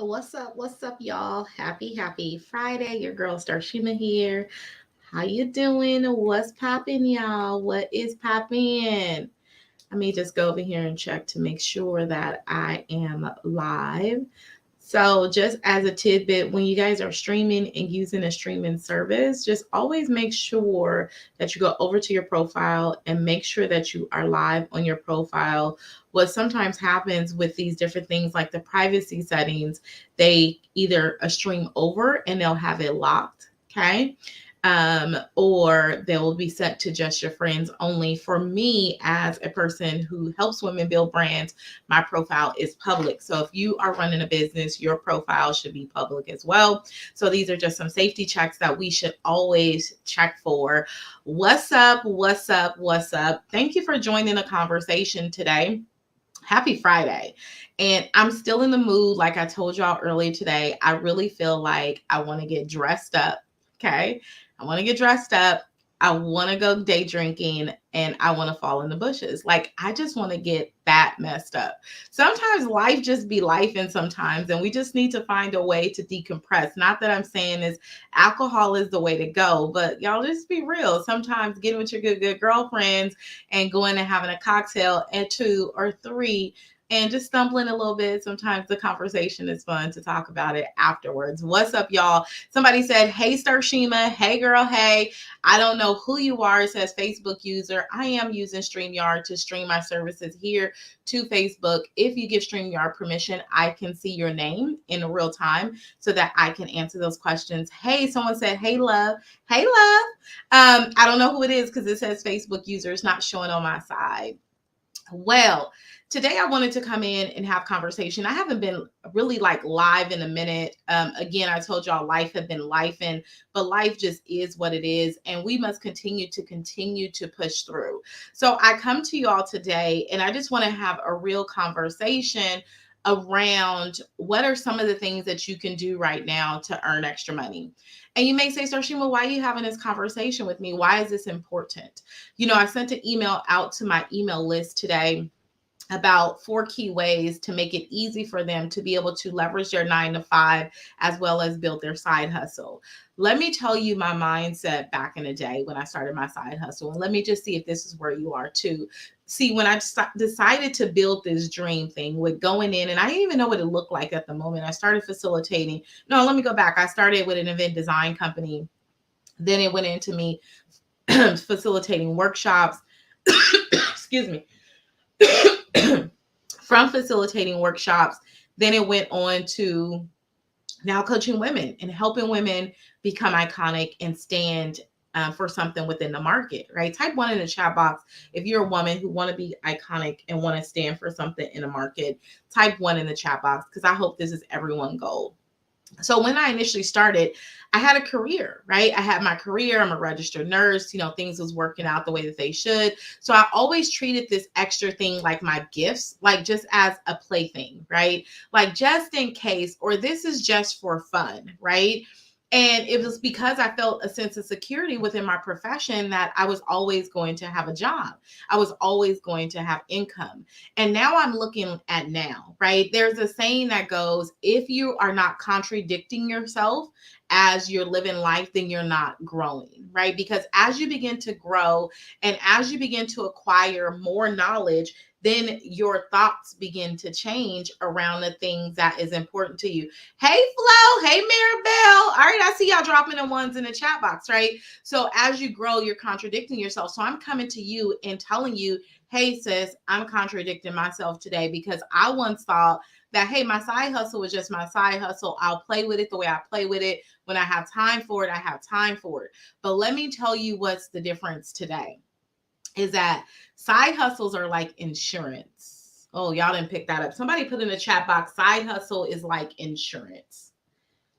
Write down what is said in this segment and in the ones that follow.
What's up? What's up, y'all? Happy Friday. Your girl Starshima here. How you doing? What's popping, y'all? What is popping? Let me just go over here and check to make sure that I am live. So, just as a tidbit, when you guys are streaming and using a streaming service, just always make sure that you go over to your profile and make sure that you are live on your profile. What sometimes happens with these different things, like the privacy settings, they either a stream over and they'll have it locked. Okay, or they will be set to just your friends only. For me, as a person who helps women build brands, my profile is public. So if you are running a business, your profile should be public as well. So these are just some safety checks that we should always check for. What's up? What's up? What's up? Thank you for joining the conversation today. Happy Friday. And I'm still in the mood, like I told y'all earlier today. I really feel like I want to get dressed up. Okay. I want to get dressed up. I want to go day drinking and I want to fall in the bushes. Like, I just want to get that messed up. Sometimes life just be life, and sometimes, and we just need to find a way to decompress. Not that I'm saying is alcohol is the way to go, but y'all just be real. Sometimes getting with your good girlfriends and going and having a cocktail at 2 or 3 and just stumbling a little bit. Sometimes the conversation is fun to talk about it afterwards. What's up, y'all? Somebody said, hey, Starshima. Hey, girl. Hey, I don't know who you are. It says Facebook user. I am using StreamYard to stream my services here to Facebook. If you give StreamYard permission, I can see your name in real time so that I can answer those questions. Hey, someone said, hey, love. Hey, love. I don't know who it is because it says Facebook user. It's not showing on my side. Well, today I wanted to come in and have conversation. I haven't been really like live in a minute. Again, I told y'all life had been lifing, but life just is what it is, and we must continue to push through. So I come to y'all today, and I just want to have a real conversation around what are some of the things that you can do right now to earn extra money. And you may say, Sarshima, why are you having this conversation with me? Why is this important? I sent an email out to my email list today about 4 key ways to make it easy for them to be able to leverage their 9 to 5 as well as build their side hustle. Let me tell you my mindset back in the day when I started my side hustle. And let me just see if this is where you are too. See, when I decided to build this dream thing with going in, and I didn't even know what it looked like at the moment, I started facilitating. No, let me go back. I started with an event design company. Then it went into me facilitating workshops. Excuse me. From facilitating workshops, then it went on to now coaching women and helping women become iconic and stand for something within the market, right? Type 1 in the chat box if you're a woman who want to be iconic and want to stand for something in the market. Type 1 in the chat box because I hope this is everyone's goal. So when I initially started, I had a career, right? I had my career. I'm a registered nurse. Things was working out the way that they should. So I always treated this extra thing like my gifts, like just as a plaything, right? Like just in case, or this is just for fun, right? And it was because I felt a sense of security within my profession that I was always going to have a job. I was always going to have income. And now I'm looking at now, right? There's a saying that goes, if you are not contradicting yourself as you're living life, then you're not growing, right? Because as you begin to grow and as you begin to acquire more knowledge, then your thoughts begin to change around the things that is important to you. Hey, Flo. Hey, Maribel. All right, I see y'all dropping the ones in the chat box, right? So as you grow, you're contradicting yourself. So I'm coming to you and telling you, hey, sis, I'm contradicting myself today because I once thought that, hey, my side hustle was just my side hustle. I'll play with it the way I play with it. When I have time for it, I have time for it. But let me tell you what's the difference today is that side hustles are like insurance. Oh, y'all didn't pick that up. Somebody put in the chat box, side hustle is like insurance.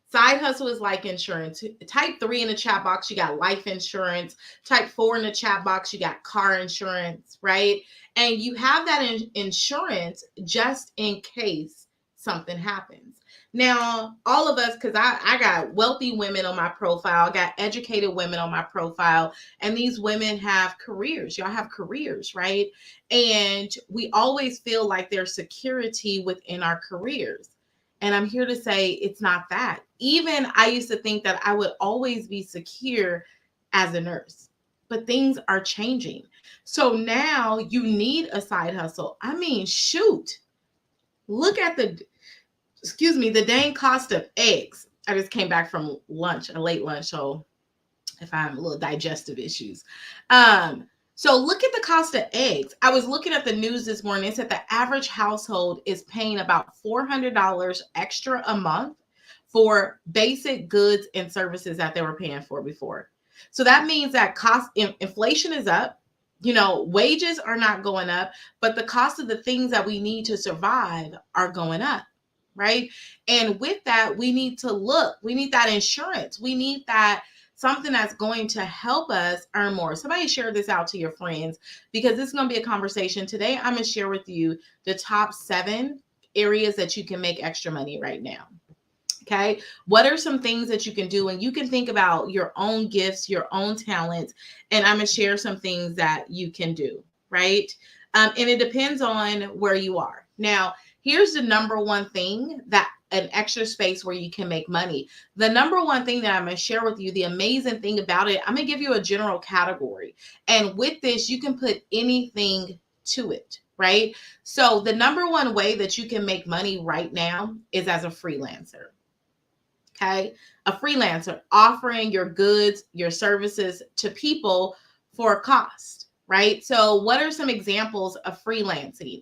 Side hustle is like insurance. Type 3 in the chat box, you got life insurance. Type 4 in the chat box, you got car insurance, right? And you have that insurance just in case something happens. Now, all of us, because I got wealthy women on my profile, I got educated women on my profile, and these women have careers. Y'all have careers, right? And we always feel like there's security within our careers. And I'm here to say it's not that. Even I used to think that I would always be secure as a nurse, but things are changing. So now you need a side hustle. I mean, shoot, look at the dang cost of eggs. I just came back from lunch, a late lunch, so if I have a little digestive issues. So look at the cost of eggs. I was looking at the news this morning. It said the average household is paying about $400 extra a month for basic goods and services that they were paying for before. So that means that inflation is up. Wages are not going up, but the cost of the things that we need to survive are going up, right? And with that, we need that insurance. We need that something that's going to help us earn more. Somebody share this out to your friends, because this is going to be a conversation. Today, I'm going to share with you the top 7 areas that you can make extra money right now. Okay. What are some things that you can do? And you can think about your own gifts, your own talents. And I'm going to share some things that you can do. Right. And it depends on where you are. Now, here's the number one thing, that an extra space where you can make money. The number one thing that I'm going to share with you, the amazing thing about it, I'm going to give you a general category. And with this, you can put anything to it. Right. So the number one way that you can make money right now is as a freelancer. Okay. A freelancer offering your goods, your services to people for a cost, right? So what are some examples of freelancing?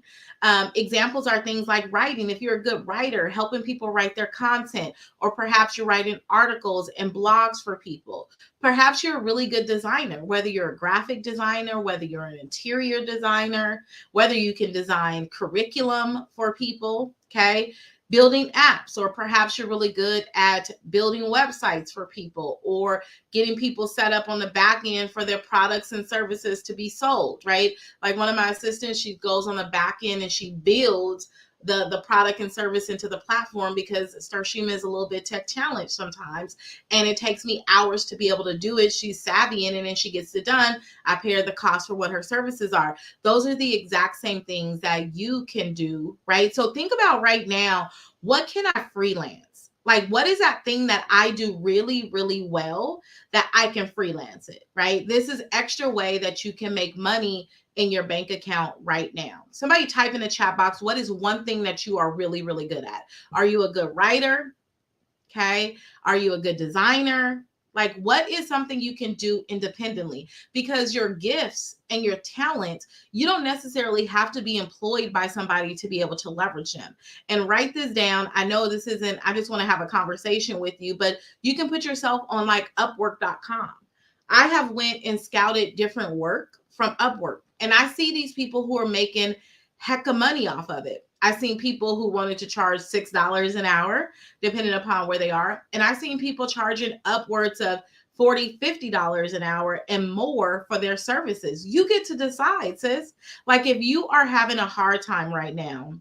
Examples are things like writing. If you're a good writer, helping people write their content, or perhaps you're writing articles and blogs for people. Perhaps you're a really good designer, whether you're a graphic designer, whether you're an interior designer, whether you can design curriculum for people, okay? Building apps, or perhaps you're really good at building websites for people, or getting people set up on the back end for their products and services to be sold, right? Like one of my assistants, she goes on the back end and she builds the product and service into the platform, because Starshima is a little bit tech challenged sometimes, and it takes me hours to be able to do it. She's savvy in it and she gets it done. I pay her the cost for what her services are. Those are the exact same things that you can do, right? So think about right now, what can I freelance? Like, what is that thing that I do really, really well that I can freelance it, right? This is extra way that you can make money in your bank account right now. Somebody type in the chat box, what is one thing that you are really, really good at? Are you a good writer? Okay. Are you a good designer? Like, what is something you can do independently? Because your gifts and your talents, you don't necessarily have to be employed by somebody to be able to leverage them. And write this down. I know this isn't, I just want to have a conversation with you, but you can put yourself on like Upwork.com. I have went and scouted different work from Upwork, and I see these people who are making heck of money off of it. I've seen people who wanted to charge $6 an hour, depending upon where they are. And I've seen people charging upwards of $40, $50 an hour and more for their services. You get to decide, sis. Like, if you are having a hard time right now,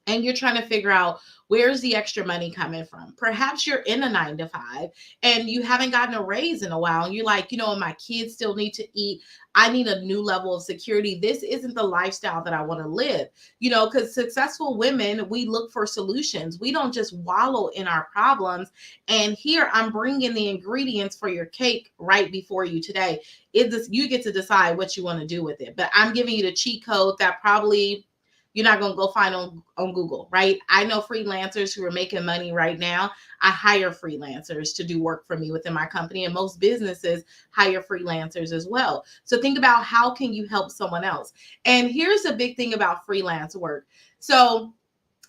and you're trying to figure out where's the extra money coming from. Perhaps you're in a 9-to-5 and you haven't gotten a raise in a while. And you're like, my kids still need to eat. I need a new level of security. This isn't the lifestyle that I want to live, because successful women, we look for solutions. We don't just wallow in our problems. And here I'm bringing the ingredients for your cake right before you today. You get to decide what you want to do with it. But I'm giving you the cheat code that probably you're not going to go find on Google, right? I know freelancers who are making money right now. I hire freelancers to do work for me within my company, and most businesses hire freelancers as well. So think about, how can you help someone else? And here's the big thing about freelance work. So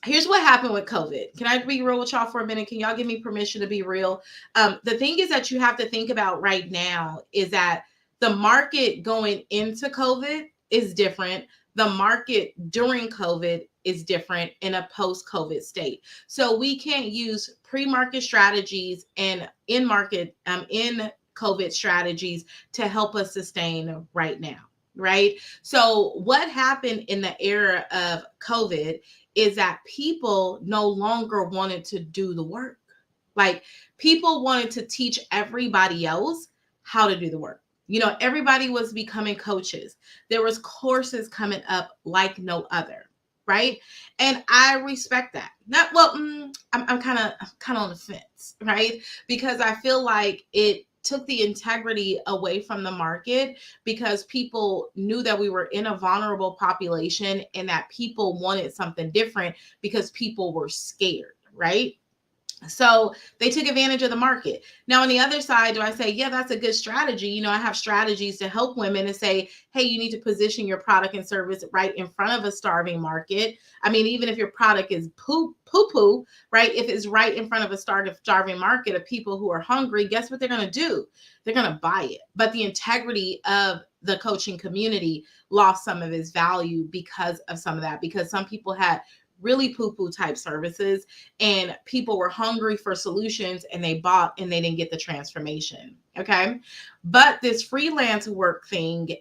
here's what happened with COVID. Can I be real with y'all for a minute? Can y'all give me permission to be real? The thing is that you have to think about right now is that the market going into COVID is different. The market during COVID is different in a post-COVID state. So we can't use pre-market strategies and in COVID strategies to help us sustain right now, right? So what happened in the era of COVID is that people no longer wanted to do the work. Like, people wanted to teach everybody else how to do the work. Everybody was becoming coaches. There was courses coming up like no other, right? And I respect that. Not well, I'm kind of on the fence, right? Because I feel like it took the integrity away from the market because people knew that we were in a vulnerable population and that people wanted something different because people were scared, right? So they took advantage of the market. Now, on the other side, do I say, yeah, that's a good strategy? You know, I have strategies to help women and say, hey, you need to position your product and service right in front of a starving market. I mean, even if your product is poo poo, right? If it's right in front of a starving market of people who are hungry, guess what they're going to do? They're going to buy it. But the integrity of the coaching community lost some of its value because of some of that, because some people had really poo-poo type services and people were hungry for solutions and they bought and they didn't get the transformation. Okay. But this freelance work thing,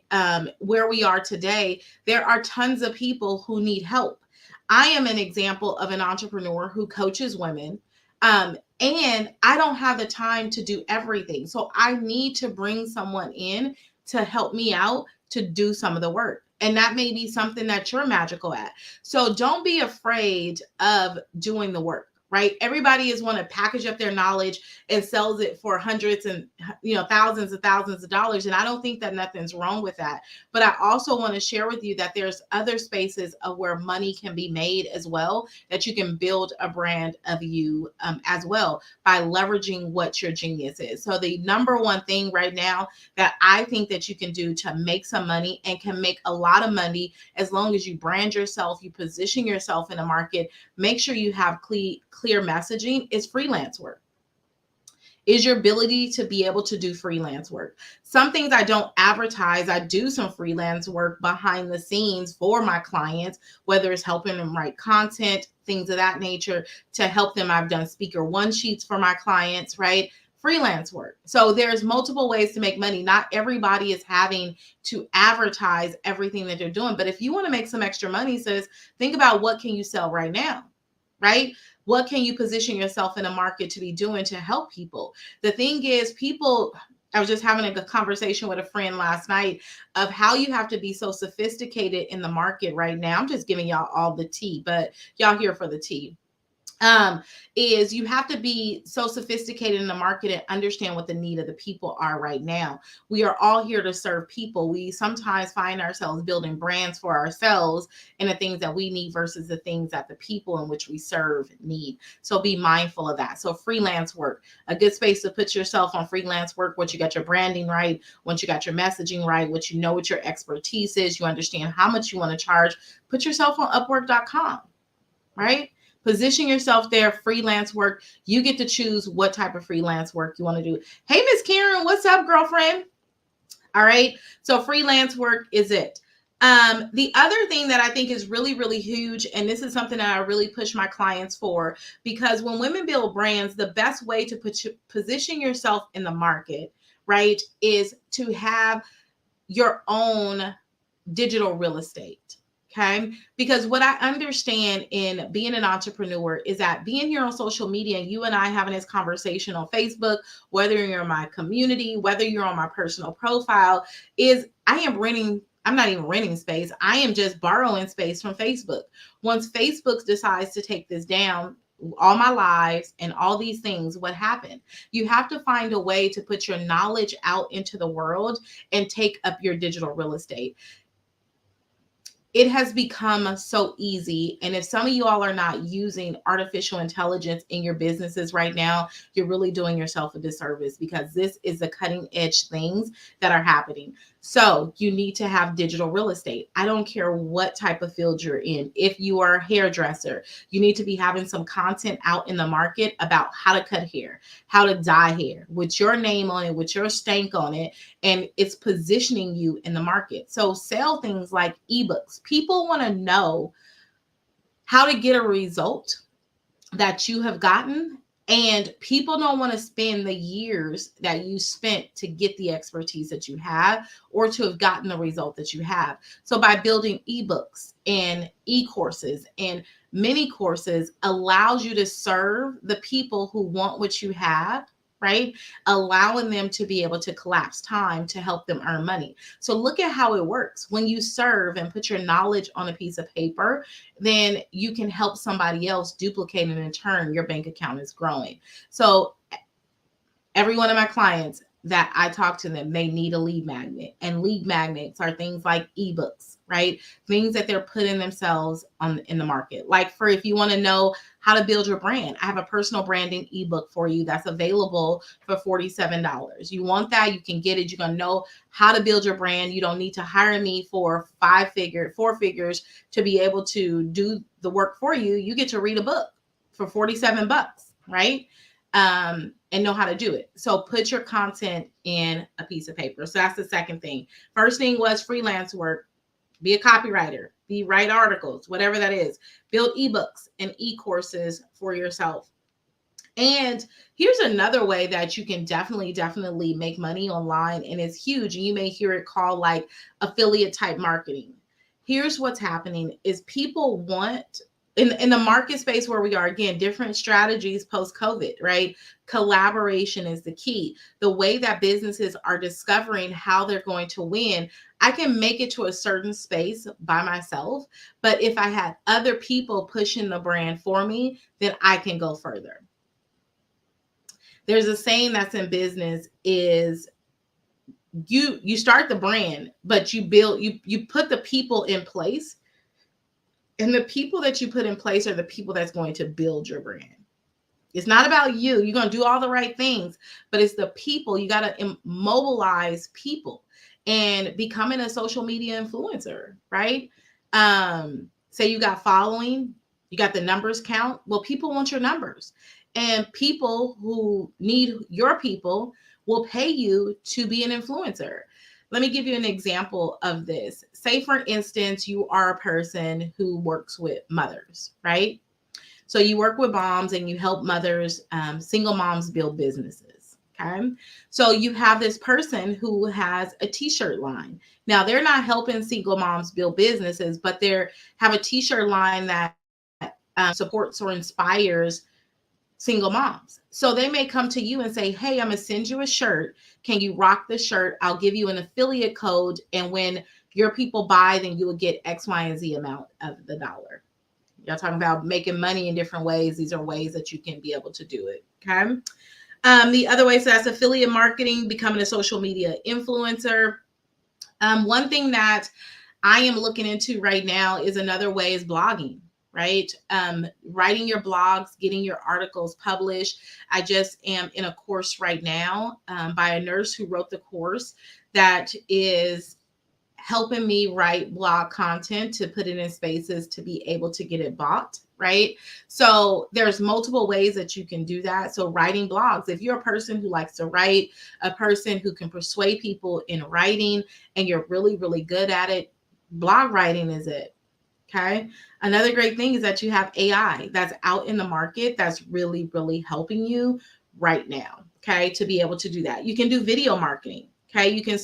where we are today, there are tons of people who need help. I am an example of an entrepreneur who coaches women. And I don't have the time to do everything. So I need to bring someone in to help me out to do some of the work. And that may be something that you're magical at. So don't be afraid of doing the work, right? Everybody is want to package up their knowledge and sells it for hundreds and thousands of dollars. And I don't think that nothing's wrong with that. But I also want to share with you that there's other spaces of where money can be made as well, that you can build a brand of you as well by leveraging what your genius is. So the number one thing right now that I think that you can do to make some money and can make a lot of money as long as you brand yourself, you position yourself in the market, make sure you have clear messaging, is freelance work. Is your ability to be able to do freelance work. Some things I don't advertise. I do some freelance work behind the scenes for my clients, whether it's helping them write content, things of that nature to help them. I've done speaker one sheets for my clients, right? Freelance work. So there's multiple ways to make money. Not everybody is having to advertise everything that they're doing. But if you want to make some extra money, sis, think about what can you sell right now, right? What can you position yourself in a market to be doing to help people? The thing is, people, I was just having a conversation with a friend last night of how you have to be so sophisticated in the market right now. I'm just giving y'all all the tea, but y'all here for the tea. Is you have to be so sophisticated in the market and understand what the need of the people are right now. We are all here to serve people. We sometimes find ourselves building brands for ourselves and the things that we need versus the things that the people in which we serve need. So be mindful of that. So freelance work, a good space to put yourself on freelance work. Once you got your branding right, once you got your messaging right, what you know what your expertise is, you understand how much you want to charge, put yourself on Upwork.com, right? Position yourself there, freelance work. You get to choose what type of freelance work you want to do. Hey, Miss Karen, what's up, girlfriend? All right. So freelance work is it. The other thing that I think is really, really huge, and this is something that I really push my clients for, because when women build brands, the best way to position yourself in the market, right, is to have your own digital real estate. Okay. Because what I understand in being an entrepreneur is that being here on social media, and you and I having this conversation on Facebook, whether you're in my community, whether you're on my personal profile, is I'm not even renting space. I am just borrowing space from Facebook. Once Facebook decides to take this down, all my lives and all these things, what happened? You have to find a way to put your knowledge out into the world and take up your digital real estate. It has become so easy. And if some of you all are not using artificial intelligence in your businesses right now, you're really doing yourself a disservice, because this is the cutting edge things that are happening. So you need to have digital real estate. I don't care what type of field you're in. If you are a hairdresser, you need to be having some content out in the market about how to cut hair, how to dye hair with your name on it, with your stank on it, and it's positioning you in the market. So sell things like ebooks. People want to know how to get a result that you have gotten, and people don't want to spend the years that you spent to get the expertise that you have or to have gotten the result that you have. So by building ebooks and e-courses and mini courses allows you to serve the people who want what you have right? Allowing them to be able to collapse time to help them earn money. So look at how it works. When you serve and put your knowledge on a piece of paper, then you can help somebody else duplicate, and in turn, your bank account is growing. So every one of my clients that I talk to them, they need a lead magnet. And lead magnets are things like ebooks, right? Things that they're putting themselves on in the market. Like for if you want to know how to build your brand, I have a personal branding ebook for you that's available for $47. You want that, you can get it. You're going to know how to build your brand. You don't need to hire me for four figures to be able to do the work for you. You get to read a book for $47, right? And know how to do it. So put your content in a piece of paper. So that's the second thing. First thing was freelance work. Be a copywriter, write articles, whatever that is. Build ebooks and e-courses for yourself. And here's another way that you can definitely make money online, and it's huge. And you may hear it called like affiliate type marketing. Here's what's happening is people want in the market space where we are, again, different strategies post-COVID, right? Collaboration is the key. The way that businesses are discovering how they're going to win. I can make it to a certain space by myself, but if I had other people pushing the brand for me, then I can go further. There's a saying that's in business is you start the brand, but you put the people in place. And the people that you put in place are the people that's going to build your brand. It's not about you. You're going to do all the right things, but it's the people. You got to mobilize people and becoming a social media influencer, right? Say you got following, you got the numbers count. Well, people want your numbers, and people who need your people will pay you to be an influencer. Let me give you an example of this. Say, for instance, you are a person who works with mothers, right? So you work with moms and you help mothers, single moms build businesses, okay? So you have this person who has a t-shirt line. Now, they're not helping single moms build businesses, but they have a t-shirt line that supports or inspires single moms. So they may come to you and say, hey, I'm going to send you a shirt. Can you rock the shirt? I'll give you an affiliate code. And when your people buy, then you will get X, Y, and Z amount of the dollar. Y'all talking about making money in different ways. These are ways that you can be able to do it. Okay. The other way, so that's affiliate marketing, becoming a social media influencer. One thing that I am looking into right now is another way is blogging. Right? Writing your blogs, getting your articles published. I just am in a course right now by a nurse who wrote the course that is helping me write blog content to put it in spaces to be able to get it bought. Right? So there's multiple ways that you can do that. So writing blogs, if you're a person who likes to write, a person who can persuade people in writing, and you're really, really good at it, blog writing is it. Okay. Another great thing is that you have AI that's out in the market that's really, really helping you right now. Okay. To be able to do that. You can do video marketing. Okay. You can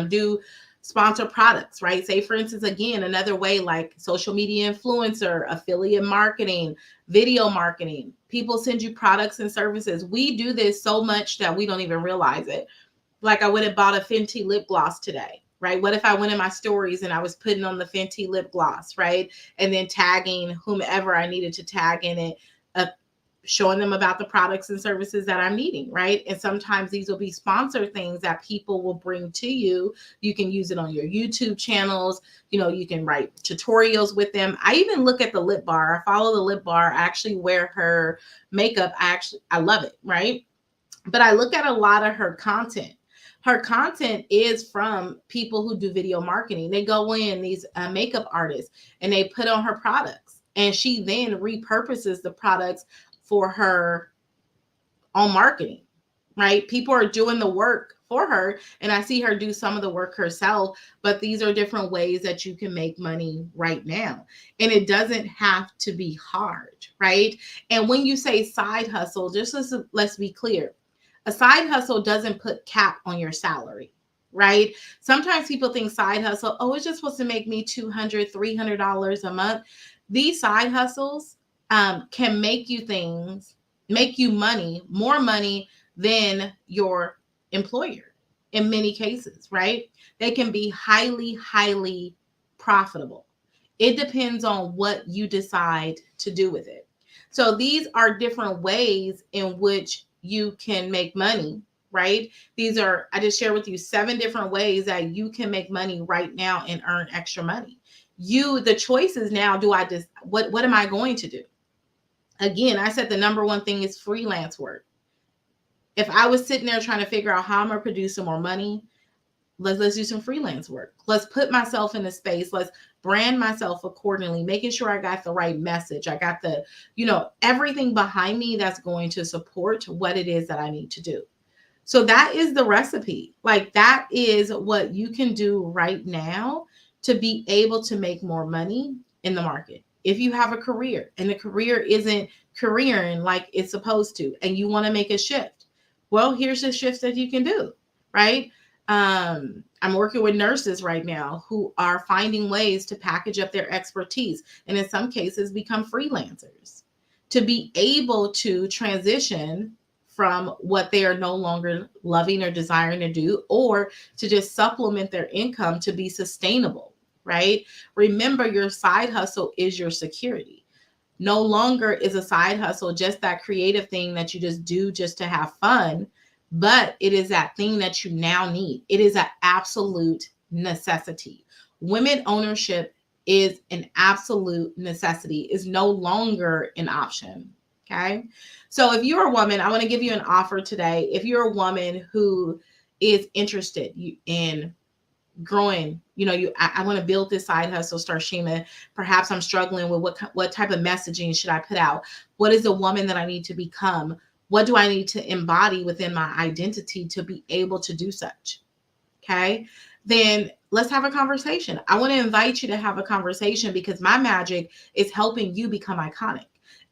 do sponsor products, right? Say, for instance, again, another way like social media influencer, affiliate marketing, video marketing. People send you products and services. We do this so much that we don't even realize it. Like I went and bought a Fenty lip gloss today. Right? What if I went in my stories and I was putting on the Fenty lip gloss, right? And then tagging whomever I needed to tag in it, showing them about the products and services that I'm needing, right? And sometimes these will be sponsored things that people will bring to you. You can use it on your YouTube channels. You know, you can write tutorials with them. I even look at the Lip Bar. I follow the Lip Bar. I actually wear her makeup. I love it, right? But I look at a lot of her content. Her content is from people who do video marketing. They go in, these makeup artists, and they put on her products. And she then repurposes the products for her own marketing, right? People are doing the work for her. And I see her do some of the work herself. But these are different ways that you can make money right now. And it doesn't have to be hard, right? And when you say side hustle, just let's be clear. A side hustle doesn't put cap on your salary, right? Sometimes people think side hustle, oh, it's just supposed to make me $200, $300 a month. These side hustles can make you money, more money than your employer in many cases, right? They can be highly, highly profitable. It depends on what you decide to do with it. So these are different ways in which you can make money, right? These are, I just shared with you 7 different ways that you can make money right now and earn extra money. The choice is now, do I just, what am I going to do? Again, I said the number one thing is freelance work. If I was sitting there trying to figure out how I'm going to produce some more money, let's do some freelance work. Let's put myself in a space. Let's brand myself accordingly, making sure I got the right message. I got the, everything behind me that's going to support what it is that I need to do. So that is the recipe. Like, that is what you can do right now to be able to make more money in the market. If you have a career and the career isn't careering like it's supposed to, and you want to make a shift, well, here's the shifts that you can do, right? I'm working with nurses right now who are finding ways to package up their expertise and in some cases become freelancers to be able to transition from what they are no longer loving or desiring to do, or to just supplement their income to be sustainable, right? Remember, your side hustle is your security. No longer is a side hustle just that creative thing that you just do just to have fun, but it is that thing that you now need. It is an absolute necessity. Women ownership is an absolute necessity, is no longer an option. Okay. So if you're a woman, I want to give you an offer today. If you're a woman who is interested in growing, I want to build this side hustle, Starshima. Perhaps I'm struggling with what type of messaging should I put out? What is the woman that I need to become? What do I need to embody within my identity to be able to do such? Okay. Then let's have a conversation. I want to invite you to have a conversation because my magic is helping you become iconic.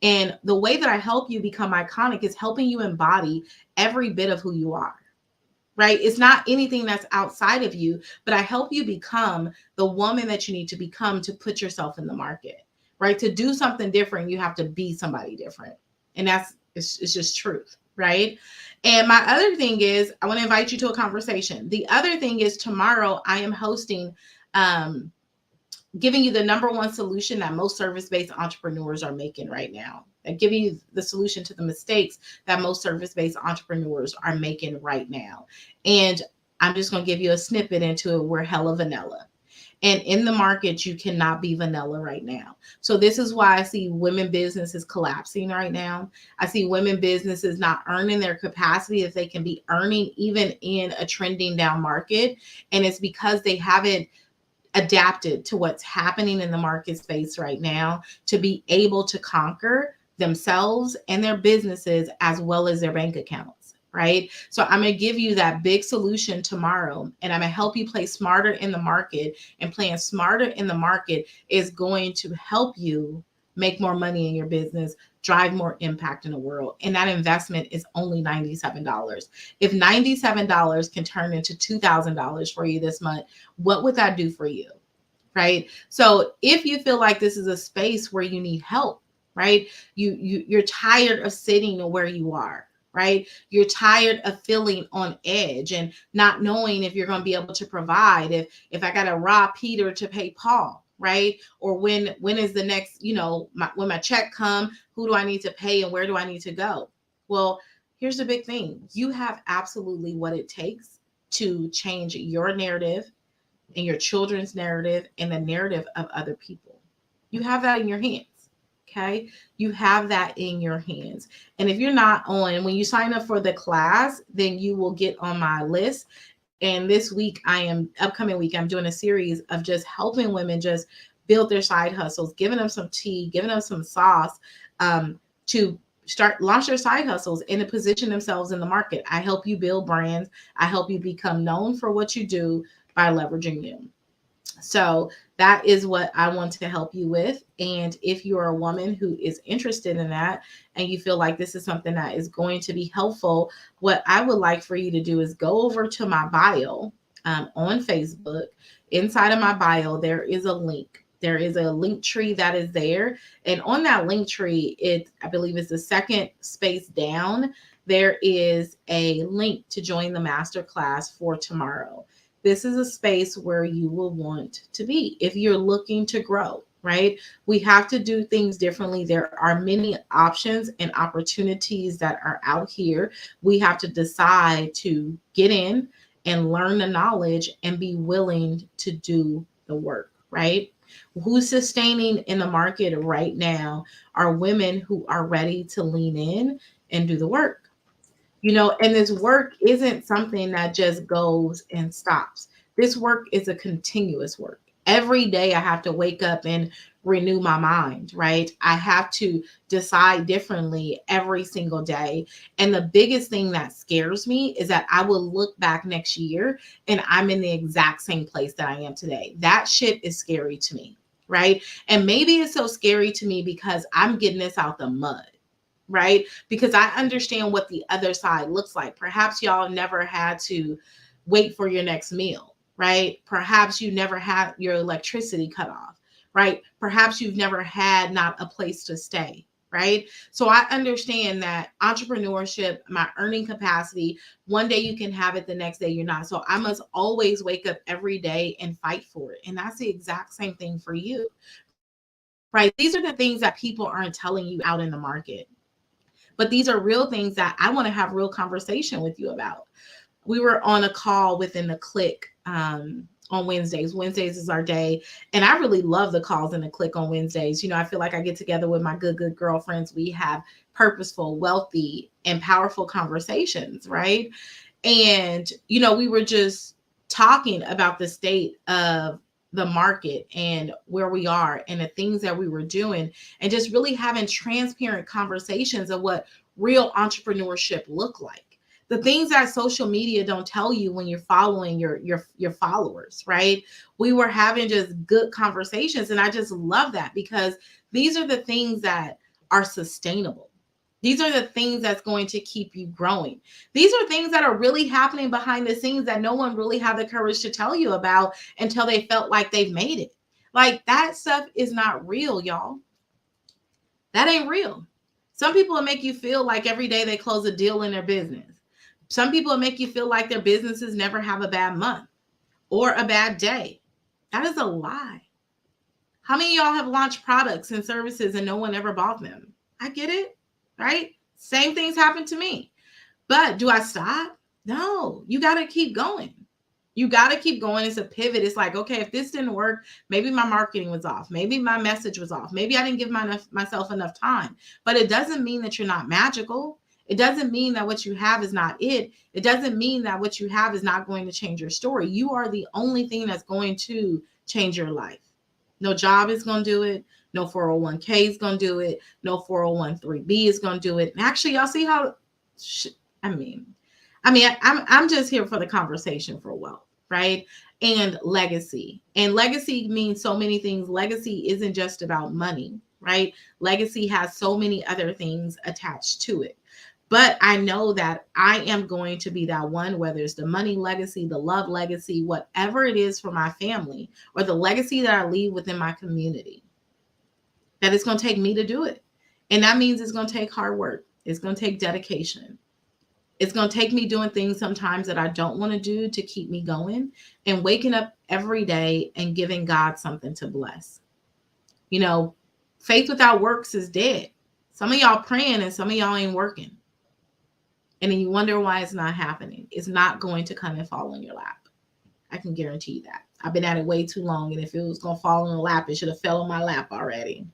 And the way that I help you become iconic is helping you embody every bit of who you are. Right? It's not anything that's outside of you, but I help you become the woman that you need to become to put yourself in the market, right? To do something different, you have to be somebody different. And it's just truth, right? And my other thing is, I want to invite you to a conversation. The other thing is, tomorrow I am hosting, giving you the number one solution that most service-based entrepreneurs are making right now. I'm giving you the solution to the mistakes that most service-based entrepreneurs are making right now. And I'm just going to give you a snippet into it. We're hella vanilla. And in the market, you cannot be vanilla right now. So this is why I see women businesses collapsing right now. I see women businesses not earning their capacity that they can be earning even in a trending down market. And it's because they haven't adapted to what's happening in the market space right now to be able to conquer themselves and their businesses as well as their bank accounts, right? So I'm going to give you that big solution tomorrow, and I'm going to help you play smarter in the market. And playing smarter in the market is going to help you make more money in your business, drive more impact in the world. And that investment is only $97. If $97 can turn into $2,000 for you this month, what would that do for you? Right? So if you feel like this is a space where you need help, right? You're tired of sitting where you are, right? You're tired of feeling on edge and not knowing if you're going to be able to provide, if I got to rob Peter to pay Paul, right? Or when is the next, when my check come, who do I need to pay and where do I need to go? Well, here's the big thing. You have absolutely what it takes to change your narrative and your children's narrative and the narrative of other people. You have that in your hands. Okay. You have that in your hands. And if you're not on, when you sign up for the class, then you will get on my list. And this week, upcoming week, I'm doing a series of just helping women just build their side hustles, giving them some tea, giving them some sauce to launch their side hustles and to position themselves in the market. I help you build brands. I help you become known for what you do by leveraging them. So that is what I want to help you with. And if you're a woman who is interested in that and you feel like this is something that is going to be helpful, what I would like for you to do is go over to my bio on Facebook. Inside of my bio, there is a link. There is a link tree that is there. And on that link tree, I believe it's the second space down. there is a link to join the masterclass for tomorrow. This is a space where you will want to be if you're looking to grow, right? We have to do things differently. There are many options and opportunities that are out here. We have to decide to get in and learn the knowledge and be willing to do the work, right? Who's sustaining in the market right now are women who are ready to lean in and do the work. And this work isn't something that just goes and stops. This work is a continuous work. Every day I have to wake up and renew my mind, right? I have to decide differently every single day. And the biggest thing that scares me is that I will look back next year and I'm in the exact same place that I am today. That shit is scary to me, right? And maybe it's so scary to me because I'm getting this out the mud, right? Because I understand what the other side looks like. Perhaps y'all never had to wait for your next meal, right? Perhaps you never had your electricity cut off, right? Perhaps you've never had not a place to stay, right? So I understand that entrepreneurship, my earning capacity, one day you can have it, the next day you're not. So I must always wake up every day and fight for it. And that's the exact same thing for you, right? These are the things that people aren't telling you out in the market. But these are real things that I want to have real conversation with you about. We were on a call within the Click on Wednesdays. Wednesdays is our day. And I really love the calls in the Click on Wednesdays. I feel like I get together with my good girlfriends. We have purposeful, wealthy, and powerful conversations, right? And, we were just talking about the state of the market and where we are and the things that we were doing, and just really having transparent conversations of what real entrepreneurship look like. The things that social media don't tell you when you're following your followers, right? We were having just good conversations, and I just love that because these are the things that are sustainable. These are the things that's going to keep you growing. These are things that are really happening behind the scenes that no one really had the courage to tell you about until they felt like they've made it. Like that stuff is not real, y'all. That ain't real. Some people will make you feel like every day they close a deal in their business. Some people will make you feel like their businesses never have a bad month or a bad day. That is a lie. How many of y'all have launched products and services and no one ever bought them? I get it. Right? Same things happen to me. But do I stop? No, you got to keep going. You got to keep going. It's a pivot. It's like, okay, if this didn't work, maybe my marketing was off. Maybe my message was off. Maybe I didn't give myself enough time. But it doesn't mean that you're not magical. It doesn't mean that what you have is not it. It doesn't mean that what you have is not going to change your story. You are the only thing that's going to change your life. No job is going to do it. No 401k is going to do it. No 401(b) is going to do it. And actually, y'all see how, I'm just here for the conversation for wealth, right? And legacy. And legacy means so many things. Legacy isn't just about money, right? Legacy has so many other things attached to it. But I know that I am going to be that one, whether it's the money legacy, the love legacy, whatever it is for my family, or the legacy that I leave within my community, that it's going to take me to do it. And that means it's going to take hard work. It's going to take dedication. It's going to take me doing things sometimes that I don't want to do to keep me going, and waking up every day and giving God something to bless. Faith without works is dead. Some of y'all praying and some of y'all ain't working. And then you wonder why it's not happening. It's not going to come and fall in your lap. I can guarantee you that. I've been at it way too long. And if it was going to fall in the lap, it should have fell in my lap already.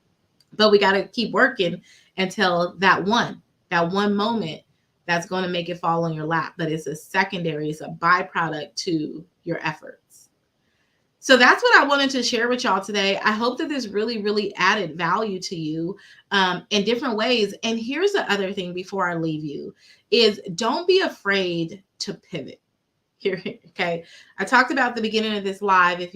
But we got to keep working until that one moment that's going to make it fall on your lap. But it's a secondary, it's a byproduct to your efforts. So that's what I wanted to share with y'all today. I hope that this really, really added value to you in different ways. And here's the other thing before I leave you is don't be afraid to pivot. Here, okay. I talked about the beginning of this live. If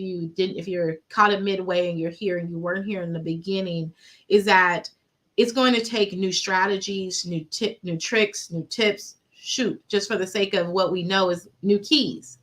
you're caught it midway and you're here and you weren't here in the beginning, is that it's going to take new strategies, new tricks, new tips, just for the sake of what we know is new keys,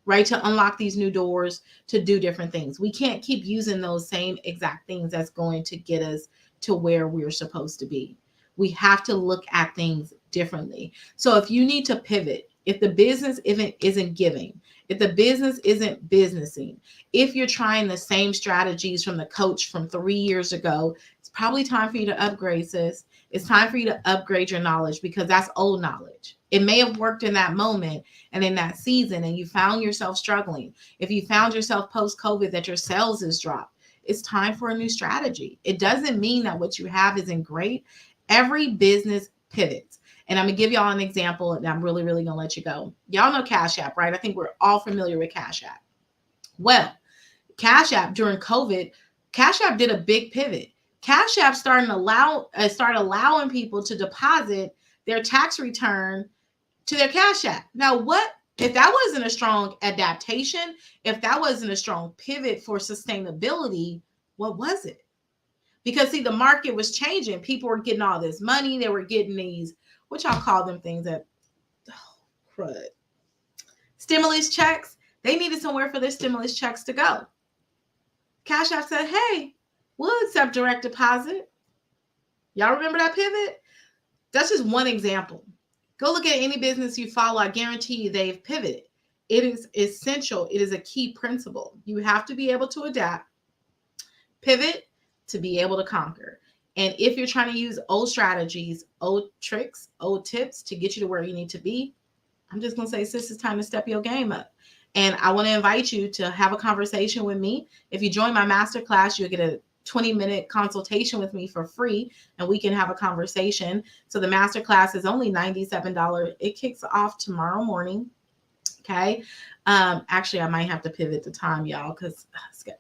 right? To unlock these new doors, to do different things. We can't keep using those same exact things that's going to get us to where we're supposed to be. We have to look at things differently. So if you need to pivot, if the business isn't giving, if the business isn't businessing, if you're trying the same strategies from the coach from 3 years ago, it's probably time for you to upgrade, sis. It's time for you to upgrade your knowledge because that's old knowledge. It may have worked in that moment and in that season, and you found yourself struggling. If you found yourself post-COVID that your sales has dropped, it's time for a new strategy. It doesn't mean that what you have isn't great. Every business pivots. And I'm going to give y'all an example, and I'm really, really going to let you go. Y'all know Cash App, right? I think we're all familiar with Cash App. Well, Cash App during COVID, Cash App did a big pivot. Cash App started allowing people to deposit their tax return to their Cash App. Now, what if that wasn't a strong adaptation? If that wasn't a strong pivot for sustainability, what was it? Because see, the market was changing. People were getting all this money. They were getting these, what y'all call them things that, crud, stimulus checks. They needed somewhere for their stimulus checks to go. Cash App said, hey, we'll accept direct deposit. Y'all remember that pivot? That's just one example. Go look at any business you follow. I guarantee you they've pivoted. It is essential. It is a key principle. You have to be able to adapt, pivot to be able to conquer. And if you're trying to use old strategies, old tricks, old tips to get you to where you need to be, I'm just going to say, sis, it's time to step your game up. And I want to invite you to have a conversation with me. If you join my masterclass, you'll get a 20-minute consultation with me for free, and we can have a conversation. So the masterclass is only $97. It kicks off tomorrow morning. Okay. Actually, I might have to pivot the time, y'all,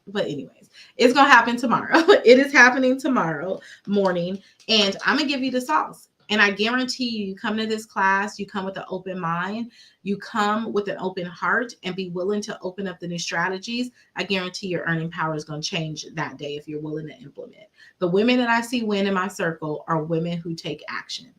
but anyways, it's going to happen tomorrow. It is happening tomorrow morning, and I'm going to give you the sauce. And I guarantee you come to this class, you come with an open mind, you come with an open heart, and be willing to open up the new strategies. I guarantee your earning power is going to change that day if you're willing to implement. The women that I see win in my circle are women who take action.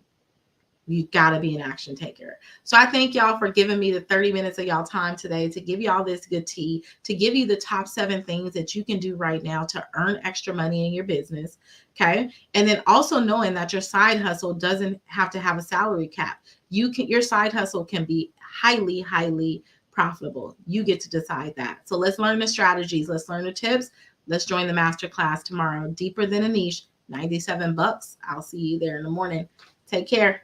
You got to be an action taker. So I thank y'all for giving me the 30 minutes of y'all time today to give y'all this good tea, to give you the top 7 things that you can do right now to earn extra money in your business. Okay. And then also knowing that your side hustle doesn't have to have a salary cap. Your side hustle can be highly, highly profitable. You get to decide that. So let's learn the strategies. Let's learn the tips. Let's join the masterclass tomorrow. Deeper Than a Niche, $97. I'll see you there in the morning. Take care.